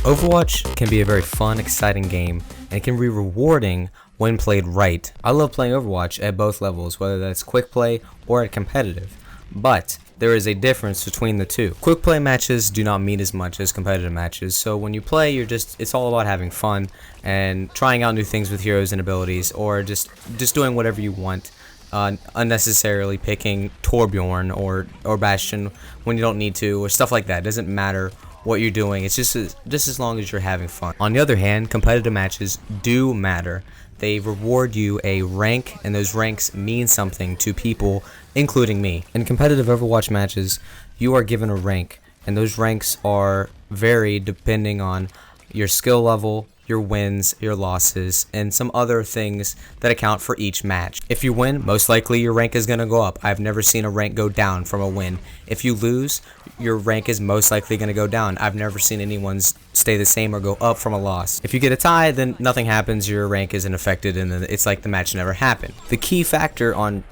Overwatch can be a very fun, exciting game, and it can be rewarding when played right. I love playing Overwatch at both levels, whether that's quick play or at competitive, but there is a difference between the two. Quick play matches do not mean as much as competitive matches, so when you play, it's all about having fun and trying out new things with heroes and abilities, or just doing whatever you want. Unnecessarily picking Torbjorn or Bastion when you don't need to, or stuff like that. It doesn't matter what you're doing, it's just as long as you're having fun. On the other hand, competitive matches do matter. They reward you a rank, and those ranks mean something to people, including me. In competitive Overwatch matches, you are given a rank, and those ranks are varied depending on your skill level, your wins, your losses, and some other things that account for each match. If you win, most likely your rank is going to go up. I've never seen a rank go down from a win. If you lose, your rank is most likely going to go down. I've never seen anyone's stay the same or go up from a loss. If you get a tie, then nothing happens, your rank isn't affected, and then it's like the match never happened. The key factor on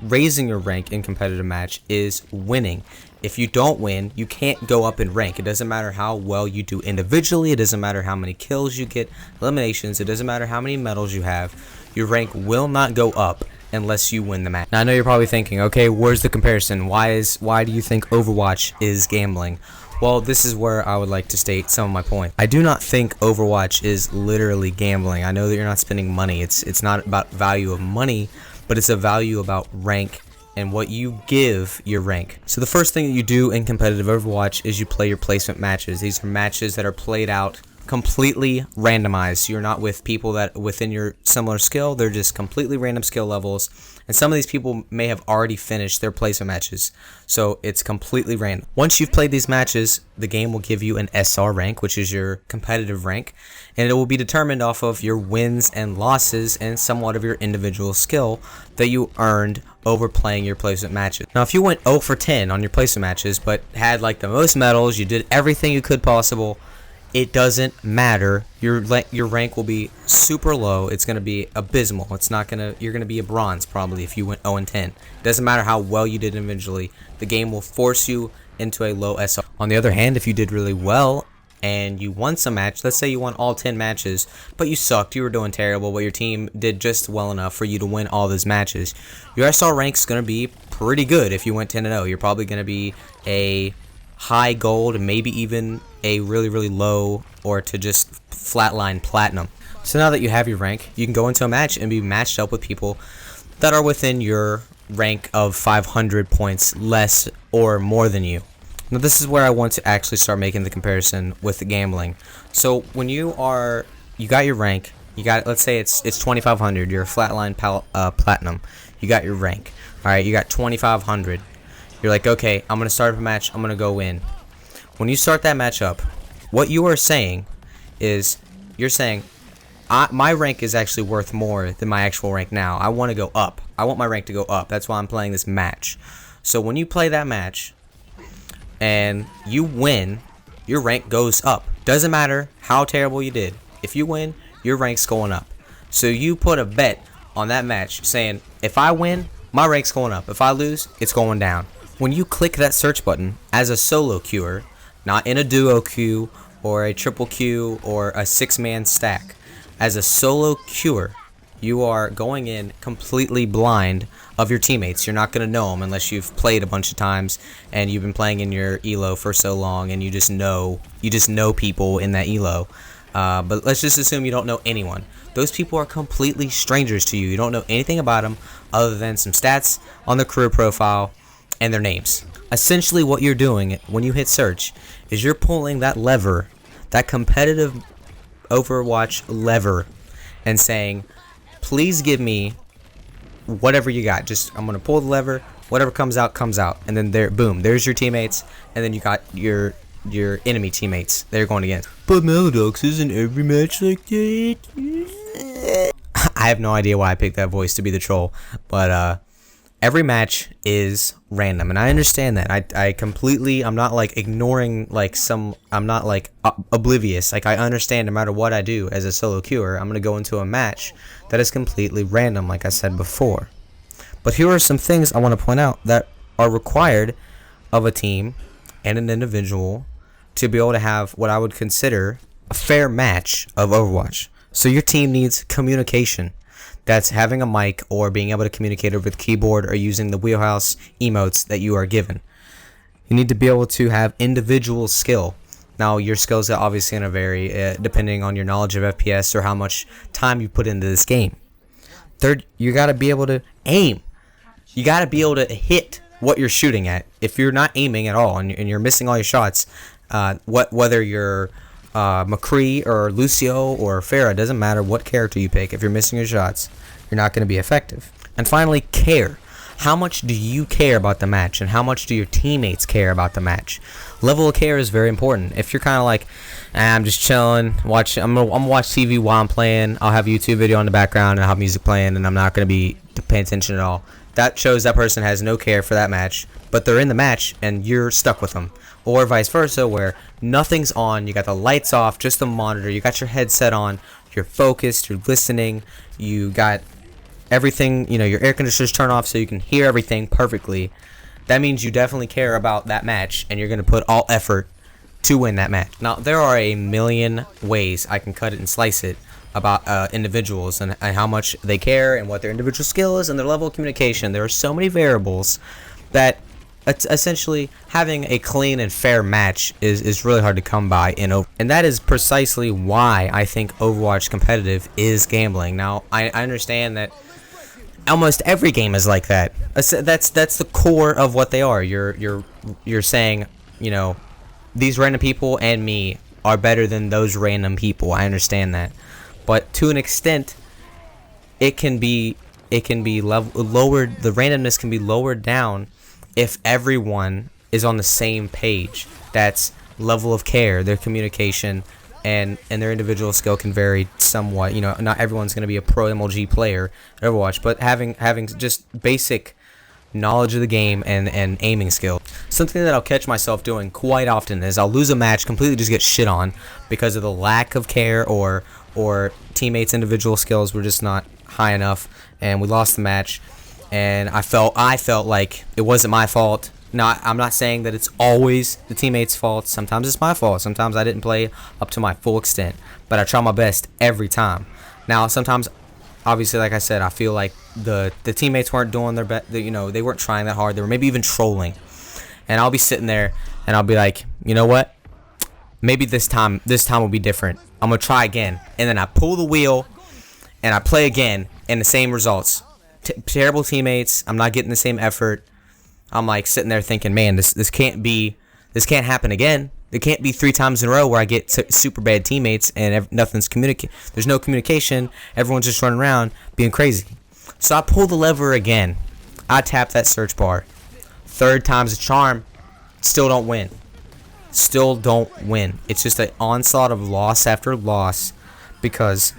raising your rank in competitive match is winning. If you don't win, you can't go up in rank. It doesn't matter how well you do individually, it doesn't matter how many kills you get, eliminations, it doesn't matter how many medals you have, your rank will not go up unless you win the match. Now I know you're probably thinking, okay, where's the comparison? Why do you think Overwatch is gambling? Well, this is where I would like to state some of my points. I do not think Overwatch is literally gambling. I know that you're not spending money. It's not about value of money, but it's a value about rank and what you give your rank. So the first thing that you do in competitive Overwatch is you play your placement matches. These are matches that are played out completely randomized. You're not with people that within your similar skill, they're just completely random skill levels, and some of these people may have already finished their placement matches, so it's completely random. Once you've played these matches, the game will give you an SR rank, which is your competitive rank, and it will be determined off of your wins and losses and somewhat of your individual skill that you earned over playing your placement matches. Now if you went 0 for 10 on your placement matches but had like the most medals, you did everything you could possible, it doesn't matter. Your rank will be super low. It's going to be abysmal. You're going to be a bronze probably if you went 0 and 10. It doesn't matter how well you did individually. The game will force you into a low SR. On the other hand, if you did really well and you won some match, let's say you won all 10 matches, but you sucked, you were doing terrible, but your team did just well enough for you to win all those matches, your SR rank is going to be pretty good. If you went 10-0, you're probably going to be a high gold, maybe even a really low or to just flatline platinum. So now that you have your rank, you can go into a match and be matched up with people that are within your rank of 500 points less or more than you. Now this is where I want to actually start making the comparison with the gambling. So when you got your rank, let's say it's 2500, you're a flatline platinum, you got your rank. Alright, you got 2500. You're like, okay, I'm going to start up a match, I'm going to go in. When you start that match up, what you are saying is, you're saying, my rank is actually worth more than my actual rank now. I want to go up. I want my rank to go up. That's why I'm playing this match. So when you play that match, and you win, your rank goes up. Doesn't matter how terrible you did. If you win, your rank's going up. So you put a bet on that match saying, if I win, my rank's going up. If I lose, it's going down. When you click that search button as a solo queuer, not in a duo queue or a triple queue or a 6-man stack, as a solo queuer, you are going in completely blind of your teammates. You're not going to know them unless you've played a bunch of times and you've been playing in your elo for so long and you just know people in that elo. But let's just assume you don't know anyone. Those people are completely strangers to you. You don't know anything about them other than some stats on their career profile and their names. Essentially what you're doing when you hit search is you're pulling that lever, that competitive Overwatch lever, and saying, please give me whatever you got. I'm going to pull the lever, whatever comes out, and then boom, there's your teammates, and then you got your enemy teammates they're going against. But MeloDox, isn't every match like that? I have no idea why I picked that voice to be the troll, but every match is random, and I understand that. I'm not like ignoring I'm not like oblivious. Like, I understand no matter what I do as a solo queuer, I'm going to go into a match that is completely random, like I said before. But here are some things I want to point out that are required of a team and an individual to be able to have what I would consider a fair match of Overwatch. So your team needs communication. That's having a mic or being able to communicate over the keyboard or using the wheelhouse emotes that you are given. You need to be able to have individual skill. Now, your skills are obviously going to vary depending on your knowledge of FPS or how much time you put into this game. Third, you got to be able to aim. You got to be able to hit what you're shooting at. If you're not aiming at all and you're missing all your shots, whether you're McCree or Lucio or Pharah, doesn't matter what character you pick. If you're missing your shots, you're not going to be effective. And finally, care. How much do you care about the match, and how much do your teammates care about the match? Level of care is very important. If you're kind of like, I'm just chilling, I'm gonna watch TV while I'm playing. I'll have a YouTube video in the background and I'll have music playing, and I'm not gonna be paying attention at all. That shows that person has no care for that match, but they're in the match and you're stuck with them. Or vice versa, where nothing's on, you got the lights off, just the monitor, you got your headset on, you're focused, you're listening, you got everything, your air conditioner's turned off so you can hear everything perfectly. That means you definitely care about that match and you're going to put all effort to win that match. Now, there are a million ways I can cut it and slice it about individuals and how much they care and what their individual skill is and their level of communication. There are so many variables that essentially having a clean and fair match is really hard to come by in Overwatch. And that is precisely why I think Overwatch competitive is gambling. Now, I understand that almost every game is like that. That's the core of what they are. You're saying, these random people and me are better than those random people. I understand that. But to an extent, it can be lowered. The randomness can be lowered down if everyone is on the same page. That's level of care, their communication, and their individual skill can vary somewhat. Not everyone's going to be a pro MLG player at Overwatch, but having just basic knowledge of the game and aiming skill. Something that I'll catch myself doing quite often is I'll lose a match, completely just get shit on because of the lack of care or teammates' individual skills were just not high enough, and we lost the match. And I felt like it wasn't my fault. Now, I'm not saying that it's always the teammates' fault. Sometimes it's my fault. Sometimes I didn't play up to my full extent, but I try my best every time. Now, sometimes, obviously, like I said, I feel like the teammates weren't doing their best. They weren't trying that hard. They were maybe even trolling. And I'll be sitting there, and I'll be like, you know what? Maybe this time will be different. I'm gonna try again. And then I pull the wheel, and I play again, and the same results. Terrible teammates. I'm not getting the same effort. I'm like sitting there thinking, man, this can't happen again. It can't be 3 times in a row where I get super bad teammates and nothing's there's no communication. Everyone's just running around being crazy. So I pull the lever again. I tap that search bar. 3rd time's a charm. Still don't win. It's just an onslaught of loss after loss because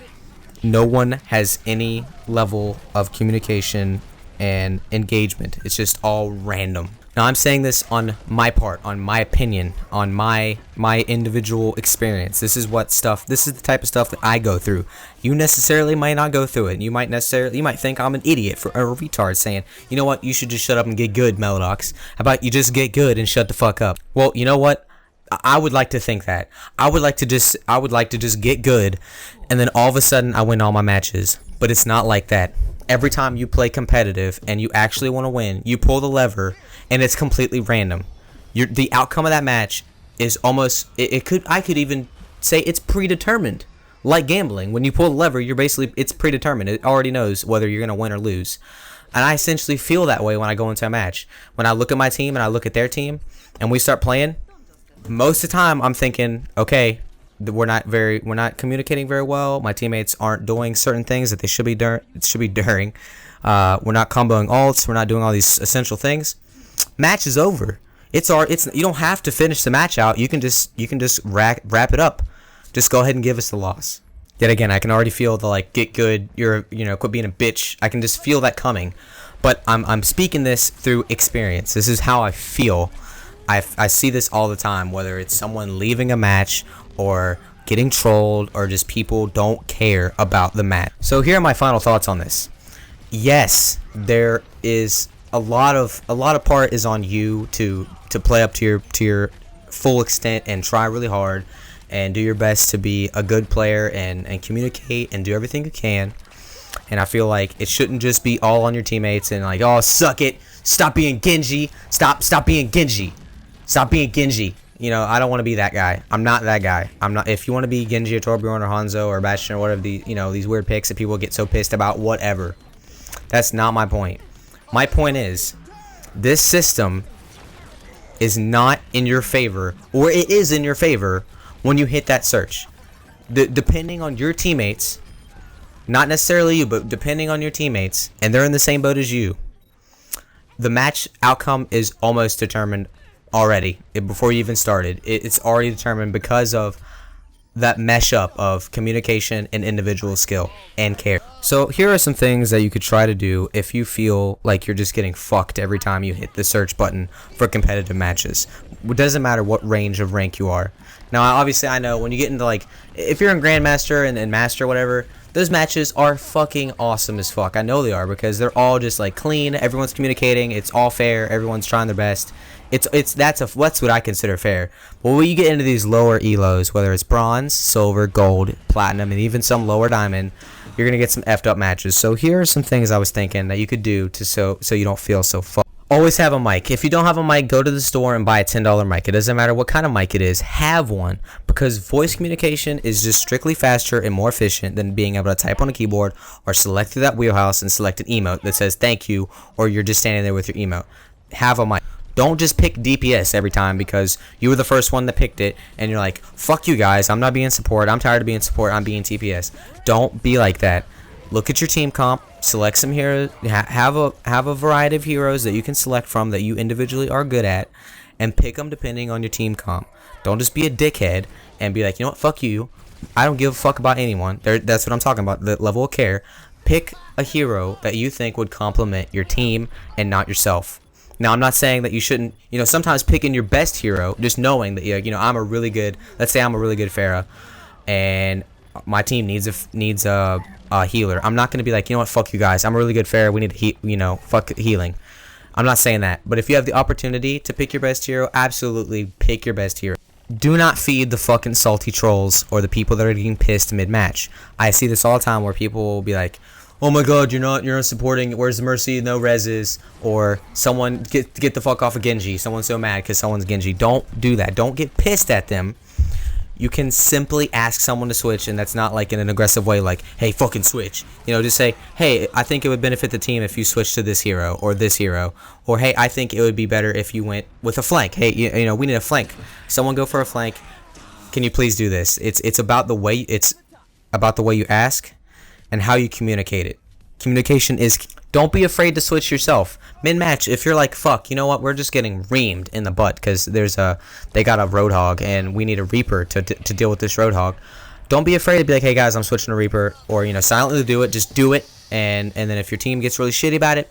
no one has any level of communication and engagement. It's just all random. Now, I'm saying this on my part, on my opinion, on my individual experience. This is the type of stuff that I go through. You necessarily might not go through it. You might think I'm an idiot for a retard saying, you know what, you should just shut up and get good, MeloDox. How about you just get good and shut the fuck up? Well, you know what? I would like to think that. I would like to just get good, and then all of a sudden I win all my matches. But it's not like that. Every time you play competitive and you actually want to win, you pull the lever, and it's completely random. The outcome of that match is almost I could even say it's predetermined. Like gambling, when you pull the lever, it's predetermined. It already knows whether you're gonna win or lose. And I essentially feel that way when I go into a match. When I look at my team and I look at their team, and we start playing. Most of the time, I'm thinking, okay, we're not communicating very well. My teammates aren't doing certain things that they should be doing. We're not comboing ults. We're not doing all these essential things. Match is over. You don't have to finish the match out. You can just wrap it up. Just go ahead and give us the loss. Yet again, I can already feel the get good. Quit being a bitch. I can just feel that coming. But I'm speaking this through experience. This is how I feel. I see this all the time, whether it's someone leaving a match or getting trolled or just people don't care about the match. So here are my final thoughts on this. Yes, there is a lot of part is on you to play up to your full extent and try really hard and do your best to be a good player and communicate and do everything you can. And I feel like it shouldn't just be all on your teammates and like, oh, suck it, stop being Genji, stop being Genji, stop being Genji. You know, I don't want to be that guy. I'm not that guy. I'm not. If you want to be Genji or Torbjorn or Hanzo or Bastion or whatever, these weird picks that people get so pissed about, whatever. That's not my point. My point is, this system is not in your favor, or it is in your favor when you hit that search. Depending on your teammates, not necessarily you, but depending on your teammates, and they're in the same boat as you, the match outcome is almost determined already before you even started. It's already determined because of that mesh up of communication and individual skill and care. So here are some things that you could try to do if you feel like you're just getting fucked every time you hit the search button for competitive matches. It doesn't matter what range of rank you are. Now obviously I know when you get into like, if you're in Grandmaster and Master whatever, those matches are fucking awesome as fuck. I know they are because they're all just like clean, everyone's communicating, it's all fair, everyone's trying their best. That's what I consider fair. But when you get into these lower elos, whether it's bronze, silver, gold, platinum, and even some lower diamond, you're gonna get some effed up matches. So here are some things I was thinking that you could do to so you don't feel so fucked. Always have a mic. If you don't have a mic, go to the store and buy a $10 mic. It doesn't matter what kind of mic it is, have one, because voice communication is just strictly faster and more efficient than being able to type on a keyboard or select through that wheelhouse and select an emote that says thank you, or you're just standing there with your emote. Have a mic. Don't just pick DPS every time because you were the first one that picked it and you're like, fuck you guys, I'm not being support, I'm tired of being support, I'm being TPS. Don't be like that. Look at your team comp, select some heroes, have a variety of heroes that you can select from that you individually are good at, and pick them depending on your team comp. Don't just be a dickhead and be like, you know what, fuck you, I don't give a fuck about anyone. That's what I'm talking about, the level of care. Pick a hero that you think would complement your team and not yourself. Now, I'm not saying that you shouldn't, sometimes picking your best hero, just knowing that, I'm a really good, let's say I'm a really good Pharah, and my team needs a healer. I'm not going to be like, you know what, fuck you guys, I'm a really good Pharah, we need to fuck healing. I'm not saying that, but if you have the opportunity to pick your best hero, absolutely pick your best hero. Do not feed the fucking salty trolls or the people that are getting pissed mid-match. I see this all the time where people will be like, oh my god, you're not supporting, where's the mercy, no reses, or someone get the fuck off of Genji, someone's so mad because someone's Genji. Don't do that. Don't get pissed at them. You can simply ask someone to switch, and that's not like in an aggressive way like, hey, fucking switch. Just say, hey, I think it would benefit the team if you switched to this hero or this hero, or hey, I think it would be better if you went with a flank. Hey, we need a flank. Someone go for a flank. Can you please do this? It's about the way you ask and how you communicate it. Communication is, don't be afraid to switch yourself. Mid-match, if you're like, fuck, you know what, we're just getting reamed in the butt because they got a Roadhog and we need a Reaper to deal with this Roadhog. Don't be afraid to be like, hey guys, I'm switching to Reaper, or silently do it, just do it, and then if your team gets really shitty about it,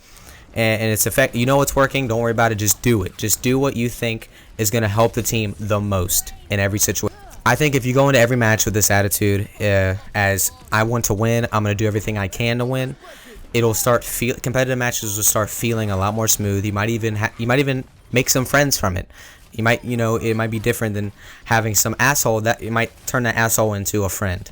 and it's it's working, don't worry about it, just do it. Just do what you think is going to help the team the most in every situation. I think if you go into every match with this attitude, as I want to win, I'm going to do everything I can to win, it'll start competitive matches will start feeling a lot more smooth. You might even make some friends from it. You might, it might be different than having some asshole that you might turn that asshole into a friend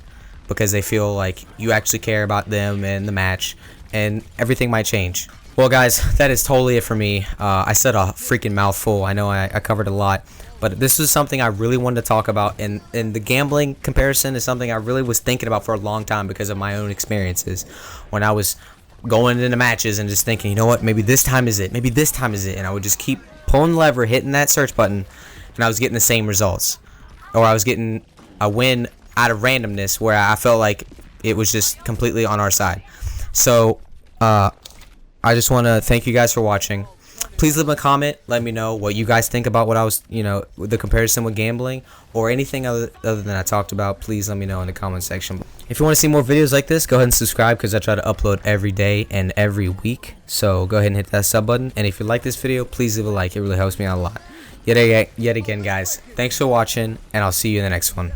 because they feel like you actually care about them and the match, and everything might change. Well, guys, that is totally it for me. I said a freaking mouthful. I know I covered a lot. But this is something I really wanted to talk about, and the gambling comparison is something I really was thinking about for a long time because of my own experiences when I was going into matches and just thinking, you know what, maybe this time is it, and I would just keep pulling the lever, hitting that search button, and I was getting the same results, or I was getting a win out of randomness where I felt like it was just completely on our side. So I just want to thank you guys for watching. Please leave a comment, let me know what you guys think about what I was, the comparison with gambling or anything other than I talked about. Please let me know in the comment section. If you want to see more videos like this, go ahead and subscribe because I try to upload every day and every week. So go ahead and hit that sub button. And if you like this video, please leave a like. It really helps me out a lot. Yet again, guys, thanks for watching, and I'll see you in the next one.